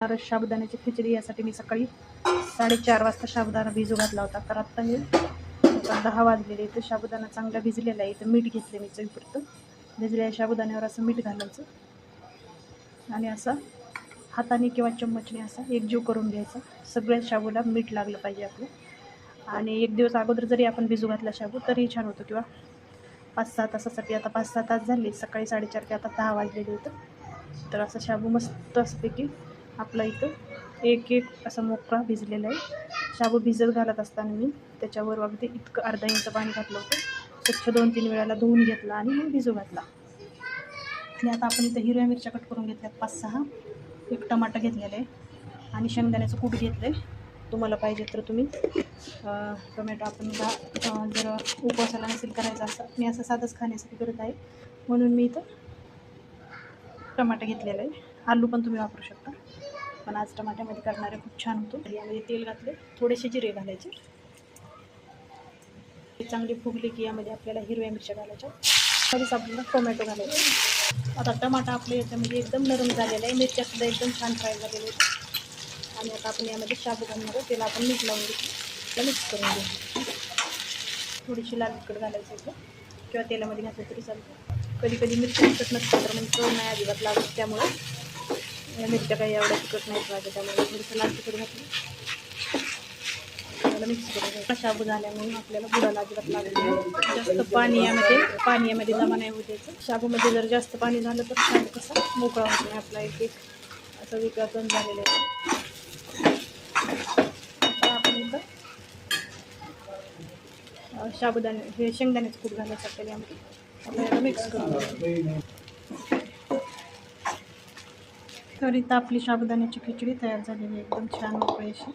साबुदाण्याची खिचडी यासाठी मी सकाळी 4:30 वाजता साबुदाणा भिजू घातला होता. तर आत्ता हे 10 वाजलेले. तर साबुदाणा चांगला भिजलेला आहे. तर मीठ घेतले मी चवीपुरतं. भिजलेल्या साबुदाण्यावर असं मीठ घालायचं आणि असं हाताने किंवा चम्मचने असा एकजीव करून घ्यायचा. सगळ्या शाबूला मीठ लागलं पाहिजे आपलं. आणि एक दिवस अगोदर जरी आपण भिजू घातला शाबू तरी छान होतो, किंवा 5-6 तासासाठी. आता 5-6 तास झाले, सकाळी 4:30 ते आता 10 वाजलेले होतं. तर असं शाबू मस्त असपैकी आपला इथं एक असा मोकळा भिजलेला आहे. शाबू भिजत घालत असताना मी त्याच्यावर अगदी इतकं अर्धा इंच पाणी घातलं होतं. स्वच्छ 2-3 वेळाला धुवून घेतला आणि मग भिजू घातला. आणि आता आपण इथं हिरव्या मिरच्या कट करून घेतल्यात 5-6. एक टमाटा घेतलेला आहे आणि शेंगदाण्याचं कूट घेतलं आहे. तुम्हाला पाहिजे तर तुम्ही टोमॅटो आपण जर उपवासाला नसेल करायचा असं, मी असं साधंच खाण्यासाठी करत आहे म्हणून मी इथं टमाटा घेतलेला आहे. आलू पण तुम्ही वापरू शकता, पण आज टमाट्यामध्ये करणारे खूप छान होतो. यामध्ये तेल घातले, थोडेसे जिरे घालायचे. चांगली फुगली की यामध्ये आपल्याला हिरव्या मिरच्या घालायच्या. त्याच्याच आपल्याला टोमॅटो घालायचा. आता टमाटा आपल्या याच्यामध्ये एकदम नरम झालेला आहे. मिरच्यासुद्धा एकदम छान फ्राय झालेल्या आहेत. आणि आता आपण यामध्ये शाबू घालणार आहोत. त्याला आपण मीठ लावून घेऊ, त्याला मिक्स करून घेऊ. थोडीशी लाल तिखट घालायचं इथं, किंवा तेलामध्ये घातलं तरी चालतं. कधी कधी मिरची तिखट नसतं तर मग चव नाही अजिबात लागत. त्यामुळं या मिरच्या काही एवढ्या तिखट नाहीत माझ्या, त्यामुळे थोडंसं लाल तिखट घातलं त्याला मिक्स करून घ्यायचं. शाबू झाल्यामुळे आपल्याला बुडाला अजिबात लागत नाही. जास्त पाणी यामध्ये जमा नाही होऊ द्यायचं. शाबूमध्ये जर जास्त पाणी झालं तर शाबू कसा मोकळा होत नाही आपला. एक असं वेगळा तण झालेलं आहे. आता आपण इथं साबुदाणे हे शेंगदाण्याचं कूट घालायचं आपल्याला यामध्ये. आपल्याला मिक्स करून तर इथं आपली साबुदाण्याची खिचडी तयार झालेली आहे, एकदम छान मोकळी अशी.